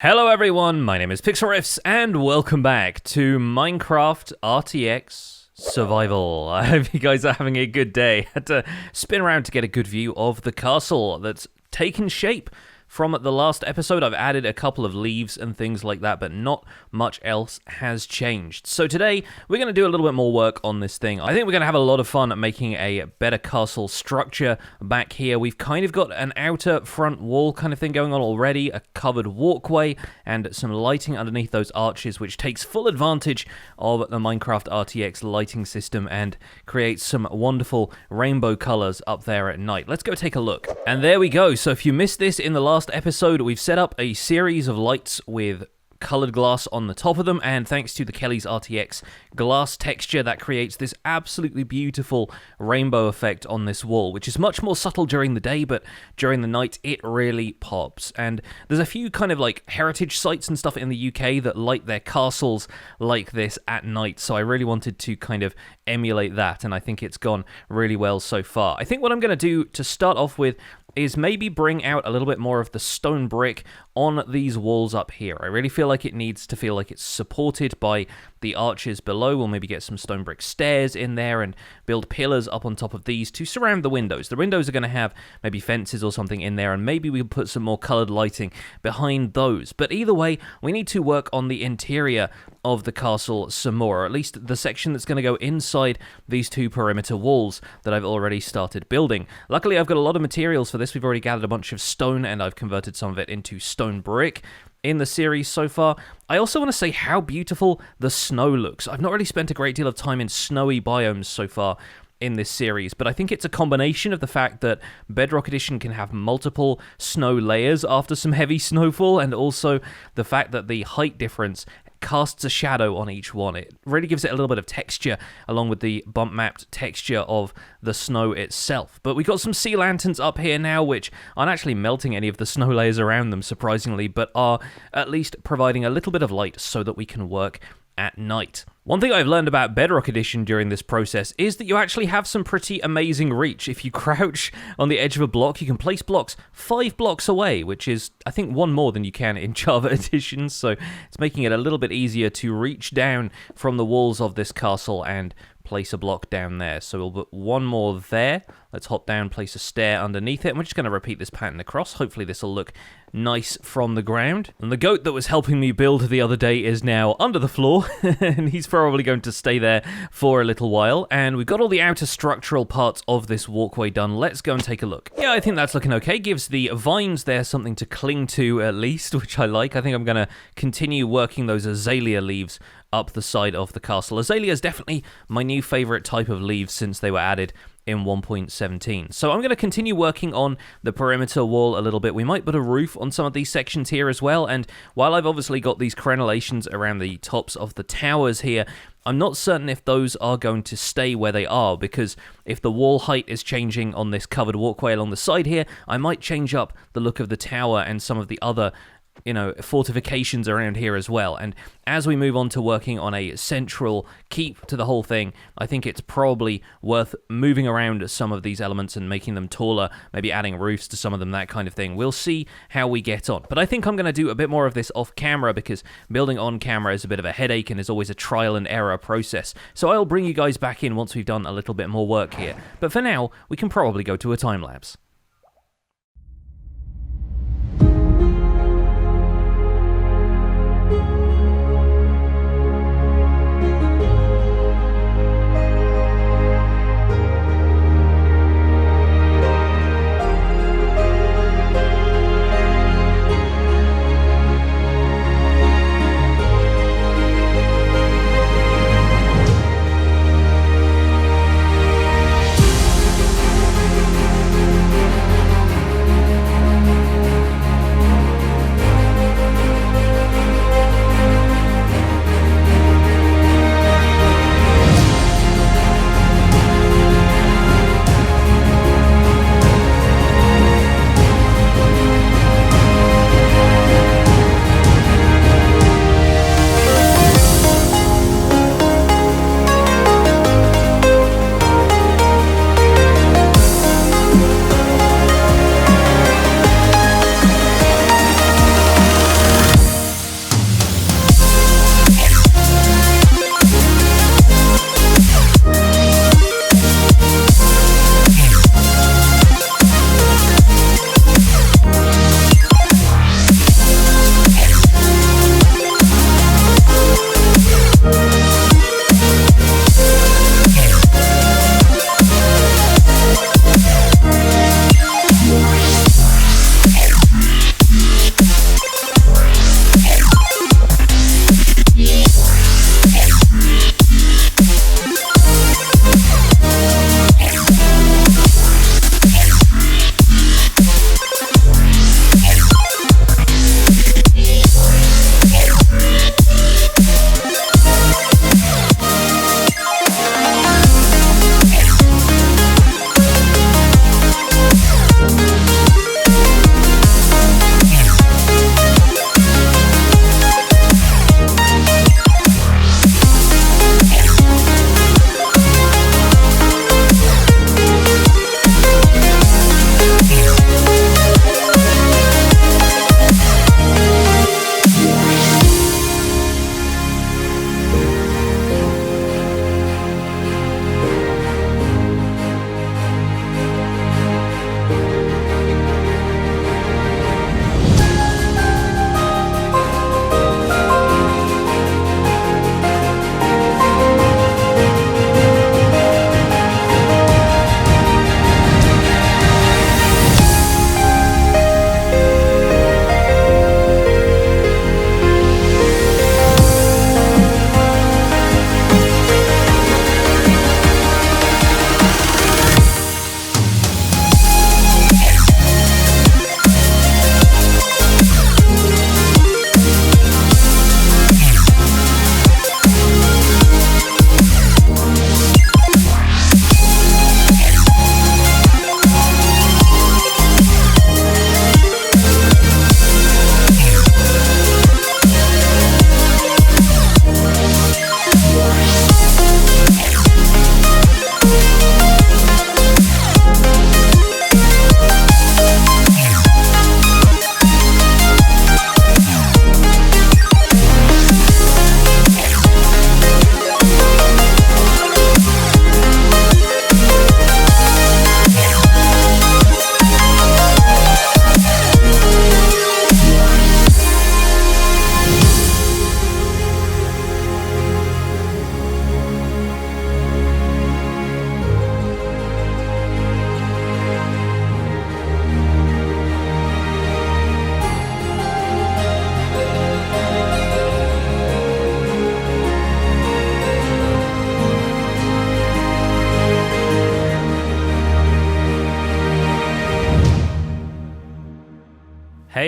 Hello everyone, my name is Pixlriffs and welcome back to Minecraft RTX Survival. I hope you guys are having a good day. I had to spin around to get a good view of the castle that's taken shape from the last episode. I've added a couple of leaves and things like that, but not much else has changed. So today, we're going to do a little bit more work on this thing. I think we're going to have a lot of fun making a better castle structure back here. We've kind of got an outer front wall kind of thing going on already, a covered walkway, and some lighting underneath those arches, which takes full advantage of the Minecraft RTX lighting system and creates some wonderful rainbow colors up there at night. Let's go take a look. And there we go. So if you missed this in the last episode, we've set up a series of lights with colored glass on the top of them, and thanks to the Kelly's RTX glass texture, that creates this absolutely beautiful rainbow effect on this wall, which is much more subtle during the day, but during the night it really pops. And there's a few kind of like heritage sites and stuff in the UK that light their castles like this at night, so I really wanted to kind of emulate that, and I think it's gone really well so far. I think what I'm going to do to start off with is maybe bring out a little bit more of the stone brick on these walls up here. I really feel like it needs to feel like it's supported by the arches below. We'll maybe get some stone brick stairs in there and build pillars up on top of these to surround the windows. The windows are going to have maybe fences or something in there, and maybe we'll put some more colored lighting behind those. But either way, we need to work on the interior of the castle some more, or at least the section that's going to go inside these two perimeter walls that I've already started building. Luckily, I've got a lot of materials for this. We've already gathered a bunch of stone, and I've converted some of it into stone brick in the series so far. I also want to say how beautiful the snow looks. I've not really spent a great deal of time in snowy biomes so far in this series, but I think it's a combination of the fact that Bedrock Edition can have multiple snow layers after some heavy snowfall, and also the fact that the height difference casts a shadow on each one. It really gives it a little bit of texture along with the bump mapped texture of the snow itself. But we've got some sea lanterns up here now, which aren't actually melting any of the snow layers around them, surprisingly, but are at least providing a little bit of light so that we can work at night. One thing I've learned about Bedrock Edition during this process is that you actually have some pretty amazing reach. If you crouch on the edge of a block, you can place blocks 5 blocks away, which is, I think, one more than you can in Java Edition, so it's making it a little bit easier to reach down from the walls of this castle and place a block down there. So we'll put one more there. Let's hop down, place a stair underneath it, and we're just going to repeat this pattern across. Hopefully this will look nice from the ground. And the goat that was helping me build the other day is now under the floor, and he's probably going to stay there for a little while. And we've got all the outer structural parts of this walkway done. Let's go and take a look. Yeah, I think that's looking okay. Gives the vines there something to cling to at least, which I like. I think I'm going to continue working those azalea leaves up the side of the castle. Azalea is definitely my new favorite type of leaves since they were added in 1.17. So I'm going to continue working on the perimeter wall a little bit. We might put a roof on some of these sections here as well, and while I've obviously got these crenellations around the tops of the towers here, I'm not certain if those are going to stay where they are, because if the wall height is changing on this covered walkway along the side here, I might change up the look of the tower and some of the other fortifications around here as well. And as we move on to working on a central keep to the whole thing, I think it's probably worth moving around some of these elements and making them taller, maybe adding roofs to some of them, that kind of thing. We'll see how we get on. But I think I'm going to do a bit more of this off camera, because building on camera is a bit of a headache and is always a trial and error process. So I'll bring you guys back in once we've done a little bit more work here. But for now, we can probably go to a time lapse.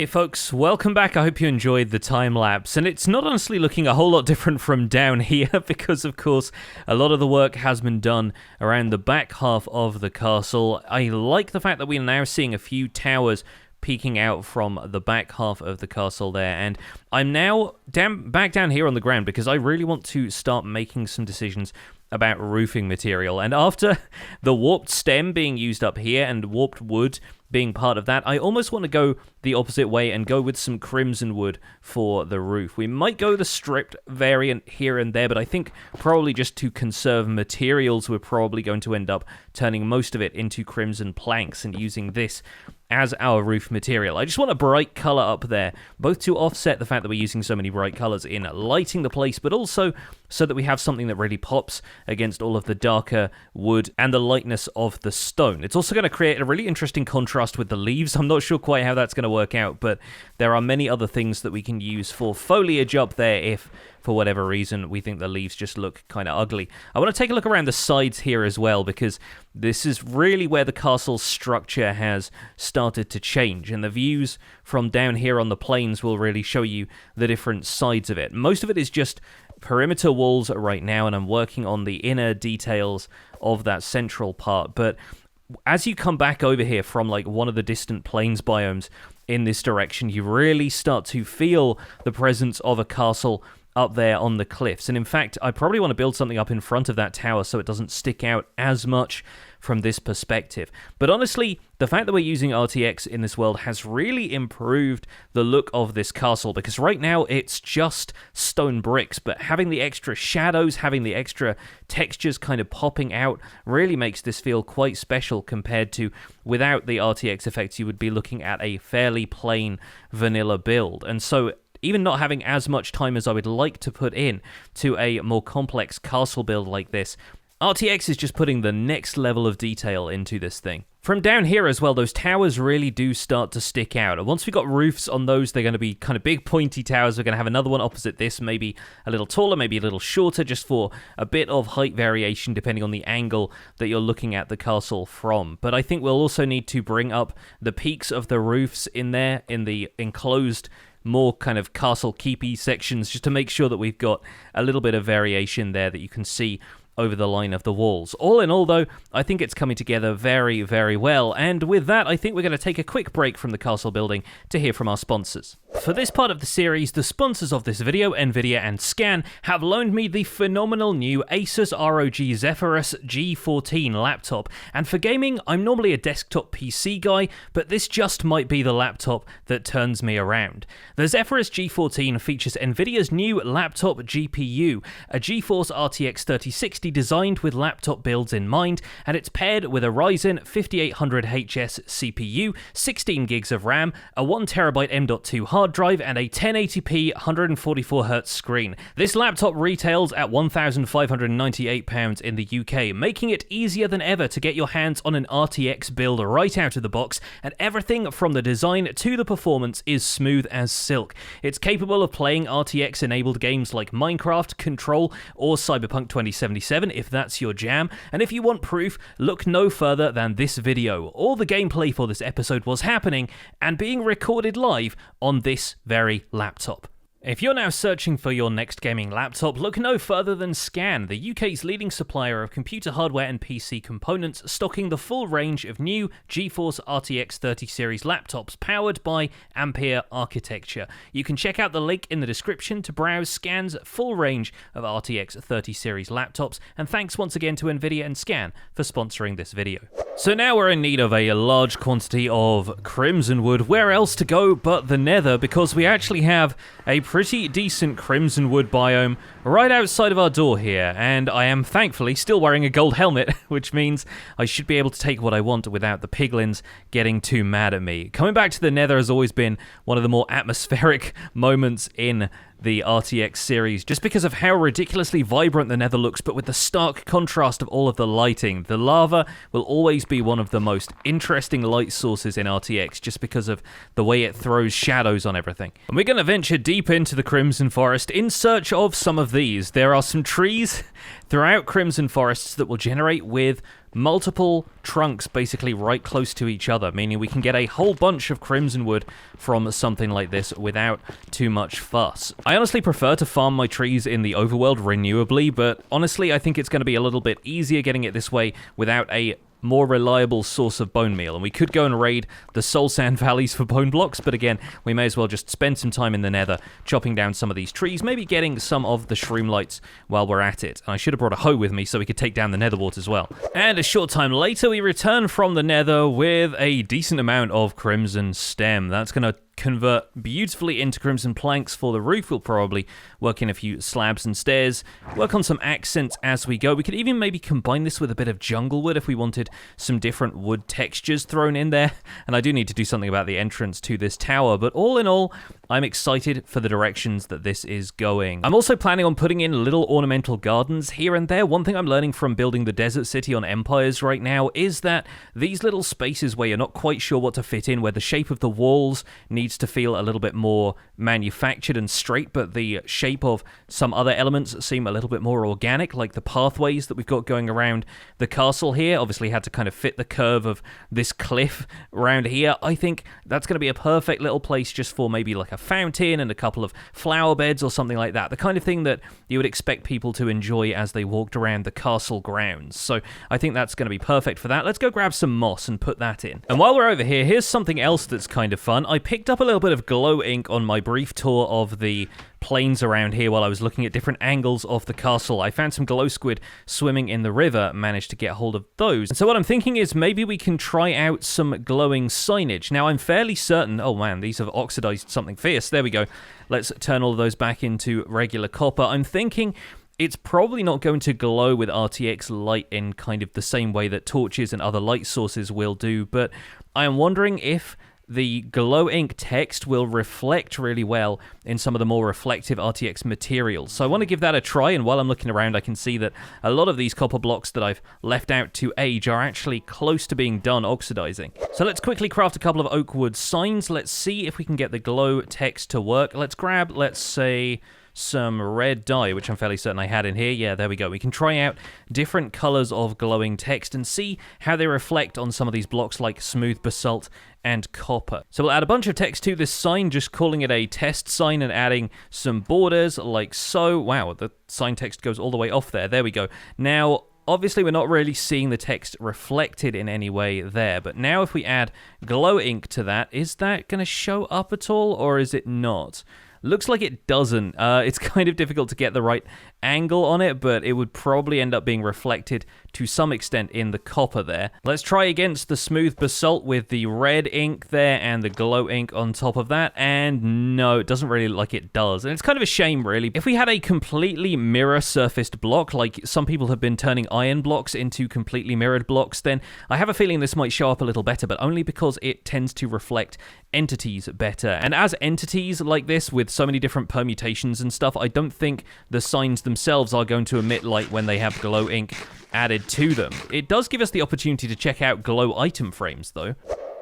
Hey folks, welcome back. I hope you enjoyed the time lapse, and it's not honestly looking a whole lot different from down here because of course a lot of the work has been done around the back half of the castle. I like the fact that we're now seeing a few towers peeking out from the back half of the castle there, and I'm now back down here on the ground because I really want to start making some decisions about roofing material. And after the warped stem being used up here and warped wood being part of that, I almost want to go the opposite way and go with some crimson wood for the roof. We might go the stripped variant here and there, but I think probably just to conserve materials, we're probably going to end up turning most of it into crimson planks and using this as our roof material. I just want a bright color up there, both to offset the fact that we're using so many bright colors in lighting the place, but also so that we have something that really pops against all of the darker wood and the lightness of the stone. It's also going to create a really interesting contrast with the leaves. I'm not sure quite how that's going to work out, but there are many other things that we can use for foliage up there if, for whatever reason, we think the leaves just look kind of ugly. I want to take a look around the sides here as well, because this is really where the castle's structure has started to change, and the views from down here on the plains will really show you the different sides of it. Most of it is just perimeter walls right now, and I'm working on the inner details of that central part, but as you come back over here from like one of the distant plains biomes in this direction, you really start to feel the presence of a castle up there on the cliffs. And in fact, I probably want to build something up in front of that tower so it doesn't stick out as much from this perspective. But honestly, the fact that we're using RTX in this world has really improved the look of this castle, because right now it's just stone bricks, but having the extra shadows, having the extra textures kind of popping out really makes this feel quite special compared to without the RTX effects you would be looking at a fairly plain vanilla build. And so even not having as much time as I would like to put in to a more complex castle build like this, RTX is just putting the next level of detail into this thing. From down here as well, those towers really do start to stick out. And once we've got roofs on those, they're going to be kind of big pointy towers. We're going to have another one opposite this, maybe a little taller, maybe a little shorter, just for a bit of height variation depending on the angle that you're looking at the castle from. But I think we'll also need to bring up the peaks of the roofs in there, in the enclosed more kind of castle keepy sections, just to make sure that we've got a little bit of variation there that you can see over the line of the walls. All in all, though, I think it's coming together very, very well. And with that, I think we're going to take a quick break from the castle building to hear from our sponsors. For this part of the series, the sponsors of this video, Nvidia and Scan, have loaned me the phenomenal new Asus ROG Zephyrus G14 laptop. And for gaming, I'm normally a desktop PC guy, but this just might be the laptop that turns me around. The Zephyrus G14 features Nvidia's new laptop GPU, a GeForce RTX 3060 designed with laptop builds in mind, and it's paired with a Ryzen 5800HS CPU, 16 gigs of RAM, a 1TB M.2 hard drive, and a 1080p 144Hz screen. This laptop retails at £1,598 in the UK, making it easier than ever to get your hands on an RTX build right out of the box, and everything from the design to the performance is smooth as silk. It's capable of playing RTX-enabled games like Minecraft, Control, or Cyberpunk 2077 if that's your jam, and if you want proof, look no further than this video. All the gameplay for this episode was happening and being recorded live on this very laptop. If you're now searching for your next gaming laptop, look no further than Scan, the UK's leading supplier of computer hardware and PC components, stocking the full range of new GeForce RTX 30 series laptops powered by Ampere architecture. You can check out the link in the description to browse Scan's full range of RTX 30 series laptops, and thanks once again to Nvidia and Scan for sponsoring this video. So now we're in need of a large quantity of crimson wood. Where else to go but the Nether, because we actually have a pretty decent crimson wood biome right outside of our door here, and I am thankfully still wearing a gold helmet, which means I should be able to take what I want without the piglins getting too mad at me. Coming back to the Nether has always been one of the more atmospheric moments in the RTX series, just because of how ridiculously vibrant the Nether looks, but with the stark contrast of all of the lighting. The lava will always be one of the most interesting light sources in RTX, just because of the way it throws shadows on everything. And we're going to venture deep into the Crimson Forest in search of some of these. There are some trees throughout Crimson Forests that will generate with multiple trunks basically right close to each other, meaning we can get a whole bunch of crimson wood from something like this without too much fuss. I honestly prefer to farm my trees in the overworld renewably, but honestly I think it's going to be a little bit easier getting it this way without a more reliable source of bone meal. And we could go and raid the soul sand valleys for bone blocks, but again, we may as well just spend some time in the nether chopping down some of these trees, maybe getting some of the shroom lights while we're at it. And I should have brought a hoe with me so we could take down the nether wart as well. And a short time later, we return from the nether with a decent amount of crimson stem. That's going to convert beautifully into crimson planks for the roof. We'll probably work in a few slabs and stairs, work on some accents as we go. We could even maybe combine this with a bit of jungle wood if we wanted some different wood textures thrown in there. And I do need to do something about the entrance to this tower, but all in all, I'm excited for the directions that this is going. I'm also planning on putting in little ornamental gardens here and there. One thing I'm learning from building the desert city on Empires right now is that these little spaces where you're not quite sure what to fit in, where the shape of the walls needs to feel a little bit more manufactured and straight, but the shape of some other elements seem a little bit more organic, like the pathways that we've got going around the castle here. Obviously had to kind of fit the curve of this cliff around here. I think that's going to be a perfect little place just for maybe like a fountain and a couple of flower beds or something like that. The kind of thing that you would expect people to enjoy as they walked around the castle grounds. So I think that's going to be perfect for that. Let's go grab some moss and put that in. And while we're over here, here's something else that's kind of fun. I picked up a little bit of glow ink on my brief tour of the plains around here while I was looking at different angles of the castle. I found some glow squid swimming in the river, managed to get hold of those. And so what I'm thinking is maybe we can try out some glowing signage. Now I'm fairly certain, oh man, these have oxidized something fierce. There we go. Let's turn all of those back into regular copper. I'm thinking it's probably not going to glow with RTX light in kind of the same way that torches and other light sources will do, but I am wondering if the glow ink text will reflect really well in some of the more reflective RTX materials. So I want to give that a try, and while I'm looking around, I can see that a lot of these copper blocks that I've left out to age are actually close to being done oxidizing. So let's quickly craft a couple of oak wood signs. Let's see if we can get the glow text to work. Let's grab, let's say, some red dye, which I'm fairly certain I had in here. Yeah, there we go. We can try out different colors of glowing text and see how they reflect on some of these blocks like smooth basalt and copper. So we'll add a bunch of text to this sign, just calling it a test sign and adding some borders like so. Wow, the sign text goes all the way off there. There we go. Now, obviously, we're not really seeing the text reflected in any way there, but now if we add glow ink to that, is that going to show up at all, or is it not? Looks like it doesn't. It's kind of difficult to get the right angle on it, but it would probably end up being reflected to some extent in the copper there. Let's try against the smooth basalt with the red ink there and the glow ink on top of that, and no, it doesn't really like it does. And it's kind of a shame, really. If we had a completely mirror-surfaced block, like some people have been turning iron blocks into completely mirrored blocks, then I have a feeling this might show up a little better, but only because it tends to reflect entities better. And as entities like this, with so many different permutations and stuff, I don't think the signs themselves are going to emit light when they have glow ink added to them. It does give us the opportunity to check out glow item frames, though.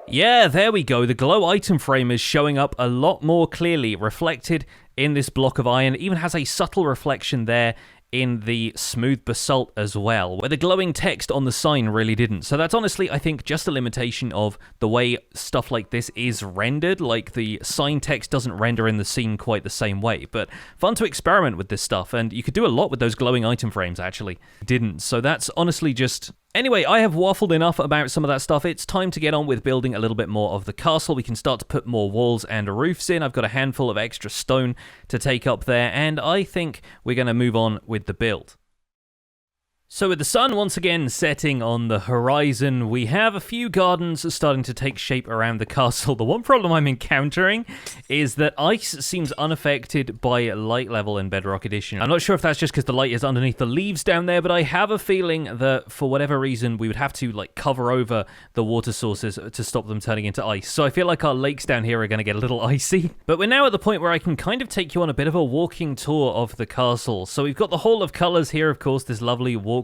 Yeah, there we go. The glow item frame is showing up a lot more clearly reflected in this block of iron. It even has a subtle reflection there in the smooth basalt as well, where the glowing text on the sign really didn't. So that's honestly, I think, just a limitation of the way stuff like this is rendered. Like, the sign text doesn't render in the scene quite the same way, but fun to experiment with this stuff, and you could do a lot with those glowing item frames, actually. Didn't. So that's honestly just... Anyway, I have waffled enough about some of that stuff. It's time to get on with building a little bit more of the castle. We can start to put more walls and roofs in. I've got a handful of extra stone to take up there, and I think we're going to move on with the build. So with the sun once again setting on the horizon, we have a few gardens starting to take shape around the castle. The one problem I'm encountering is that ice seems unaffected by light level in Bedrock Edition. I'm not sure if that's just because the light is underneath the leaves down there, but I have a feeling that for whatever reason we would have to like cover over the water sources to stop them turning into ice. So I feel like our lakes down here are going to get a little icy. But we're now at the point where I can kind of take you on a bit of a walking tour of the castle. So we've got the Hall of Colors here, of course, this lovely walkway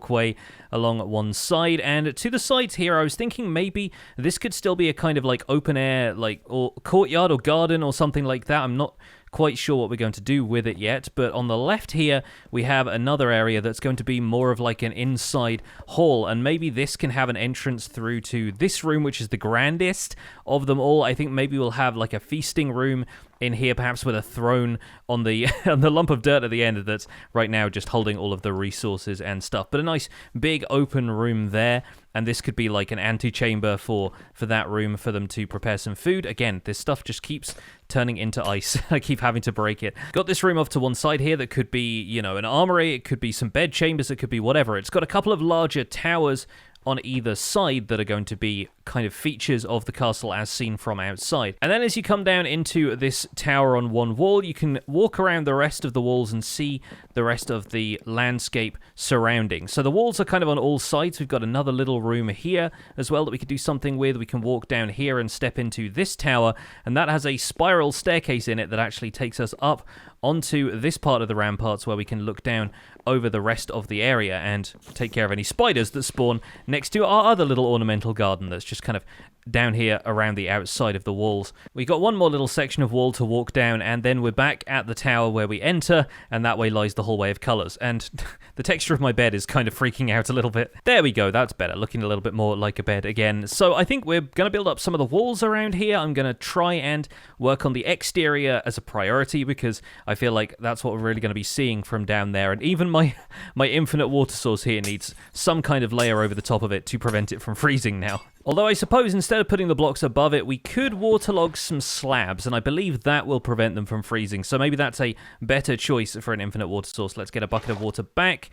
along one side, and to the sides here I was thinking maybe this could still be a kind of like open air like or courtyard or garden or something like that. I'm not quite sure what we're going to do with it yet. But on the left here, we have another area that's going to be more of like an inside hall, and maybe this can have an entrance through to this room, which is the grandest of them all. I think maybe we'll have like a feasting room in here, perhaps with a throne on the on the lump of dirt at the end that's right now just holding all of the resources and stuff. But a nice big open room there, and this could be like an antechamber for that room for them to prepare some food. Again, this stuff just keeps turning into ice. I keep having to break it. Got this room off to one side here that could be, you know, an armory, it could be some bed chambers, it could be whatever. It's got a couple of larger towers on either side that are going to be kind of features of the castle as seen from outside. And then as you come down into this tower on one wall, you can walk around the rest of the walls and see the rest of the landscape surrounding. So the walls are kind of on all sides. We've got another little room here as well that we could do something with. We can walk down here and step into this tower, and that has a spiral staircase in it that actually takes us up onto this part of the ramparts where we can look down over the rest of the area and take care of any spiders that spawn next to our other little ornamental garden that's just kind of down here around the outside of the walls. We got one more little section of wall to walk down, and then we're back at the tower where we enter, and that way lies the hallway of colors. And the texture of my bed is kind of freaking out a little bit. There we go, that's better, looking a little bit more like a bed again. So I think we're going to build up some of the walls around here. I'm going to try and work on the exterior as a priority, because I feel like that's what we're really going to be seeing from down there. And even my infinite water source here needs some kind of layer over the top of it to prevent it from freezing now. Although I suppose instead of putting the blocks above it, we could waterlog some slabs, and I believe that will prevent them from freezing. So maybe that's a better choice for an infinite water source. Let's get a bucket of water back.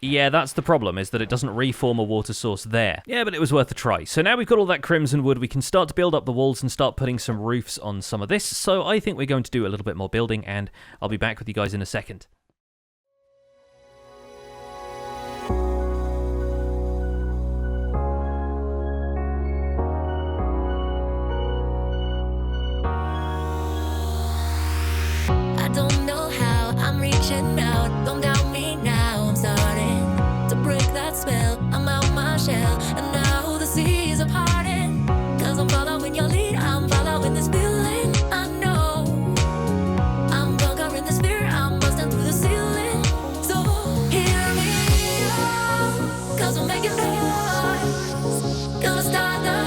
Yeah, that's the problem, is that it doesn't reform a water source there. Yeah, but it was worth a try. So now we've got all that crimson wood, we can start to build up the walls and start putting some roofs on some of this. So I think we're going to do a little bit more building, and I'll be back with you guys in a second. Reaching out, don't doubt me now. I'm starting to break that spell. I'm out my shell, and now the seas are parting. Cause I'm following your lead, I'm following this feeling. I know I'm conquering this fear, I'm busting through the ceiling. So hear me out, cause I'm making noise. Gonna start the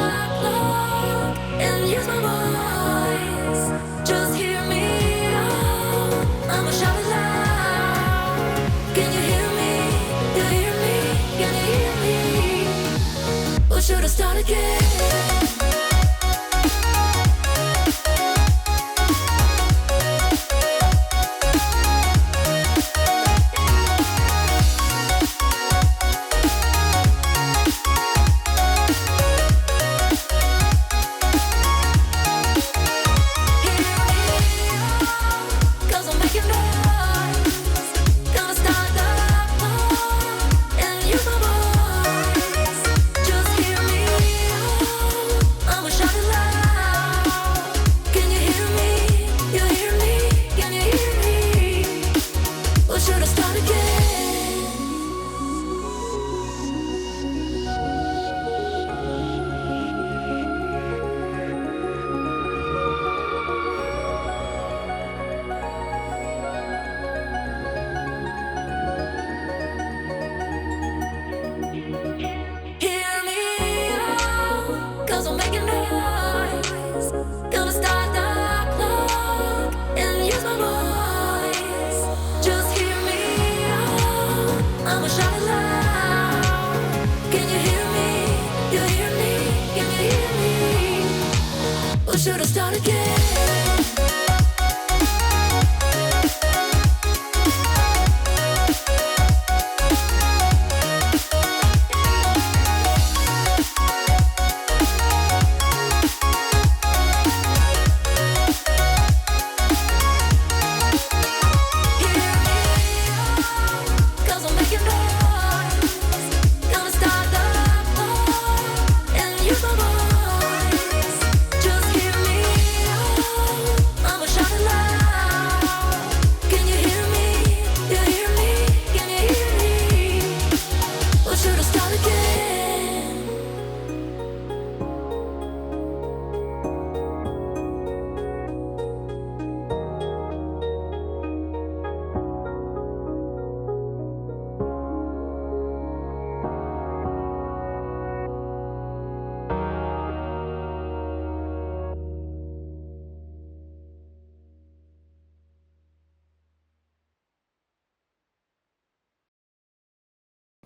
clock and use my voice. Just hear me out, I'ma shout it loud. Should I start again? Should I start again? Use my voice. Just hear me out.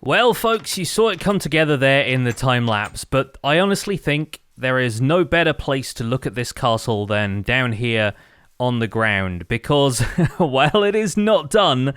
Well, folks, you saw it come together there in the time lapse, but I honestly think there is no better place to look at this castle than down here on the ground, because while it is not done,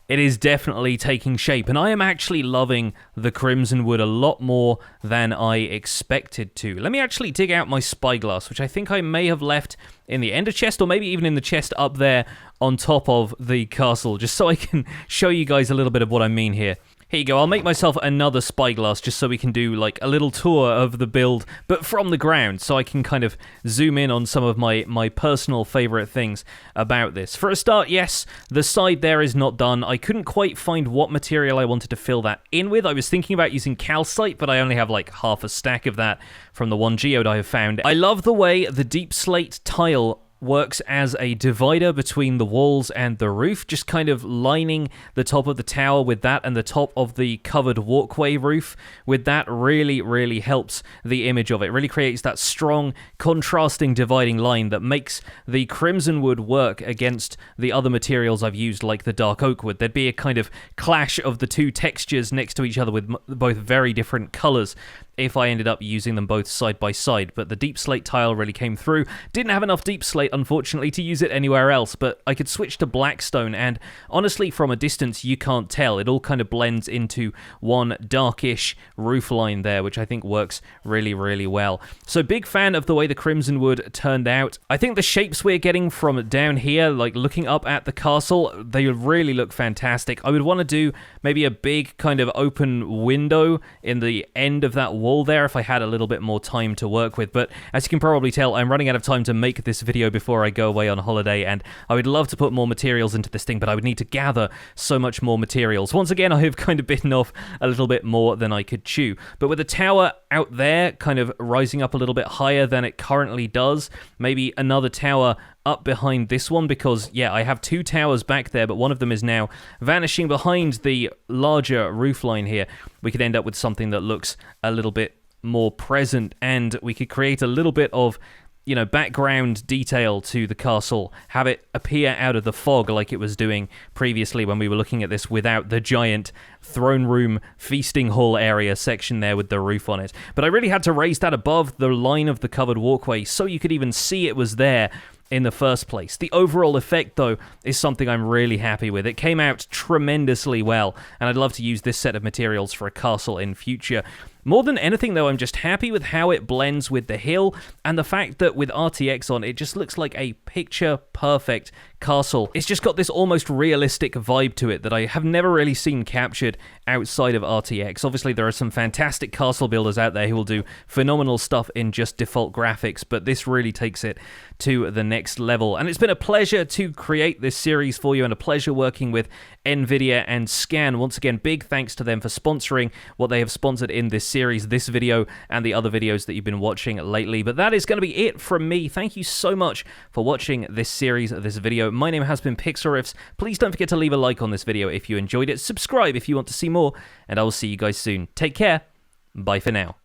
it is definitely taking shape, and I am actually loving the crimson wood a lot more than I expected to. Let me actually dig out my spyglass, which I think I may have left in the ender chest, or maybe even in the chest up there on top of the castle, just so I can show you guys a little bit of what I mean here. Here you go, I'll make myself another spyglass just so we can do like a little tour of the build, but from the ground, so I can kind of zoom in on some of my personal favorite things about this. For a start, yes, the side there is not done. I couldn't quite find what material I wanted to fill that in with. I was thinking about using calcite, but I only have like half a stack of that from the one geode I have found. I love the way the deep slate tile works as a divider between the walls and the roof, just kind of lining the top of the tower with that and the top of the covered walkway roof with that really helps the image of it. Really creates that strong contrasting dividing line that makes the crimson wood work against the other materials I've used, like the dark oak wood. There'd be a kind of clash of the two textures next to each other with both very different colors if I ended up using them both side by side, but the deep slate tile really came through. Didn't have enough deep slate, unfortunately, to use it anywhere else, but I could switch to blackstone, and honestly, from a distance, you can't tell. It all kind of blends into one darkish roof line there, which I think works really well. So big fan of the way the crimson wood turned out. I think the shapes we're getting from down here, like looking up at the castle, they really look fantastic. I would want to do maybe a big kind of open window in the end of that wall there if I had a little bit more time to work with, but as you can probably tell, I'm running out of time to make this video before I go away on holiday, and I would love to put more materials into this thing, but I would need to gather so much more materials. Once again, I have kind of bitten off a little bit more than I could chew, but with the tower out there kind of rising up a little bit higher than it currently does, maybe another tower up behind this one, because yeah, I have two towers back there, but one of them is now vanishing behind the larger roof line here. We could end up with something that looks a little bit more present, and we could create a little bit of, you know, background detail to the castle, have it appear out of the fog like it was doing previously when we were looking at this without the giant throne room feasting hall area section there with the roof on it. But I really had to raise that above the line of the covered walkway so you could even see it was there in the first place. The overall effect, though, is something I'm really happy with. It came out tremendously well, and I'd love to use this set of materials for a castle in future. More than anything, though, I'm just happy with how it blends with the hill, and the fact that with RTX on, it just looks like a picture-perfect castle. It's just got this almost realistic vibe to it that I have never really seen captured outside of RTX. Obviously, there are some fantastic castle builders out there who will do phenomenal stuff in just default graphics, but this really takes it to the next level. And it's been a pleasure to create this series for you, and a pleasure working with NVIDIA and Scan. Once again, big thanks to them for sponsoring what they have sponsored in this series, this video, and the other videos that you've been watching lately. But that is going to be it from me. Thank you so much for watching this series, this video. My name has been Pixlriffs. Please don't forget to leave a like on this video if you enjoyed it. Subscribe if you want to see more, and I will see you guys soon. Take care. Bye for now.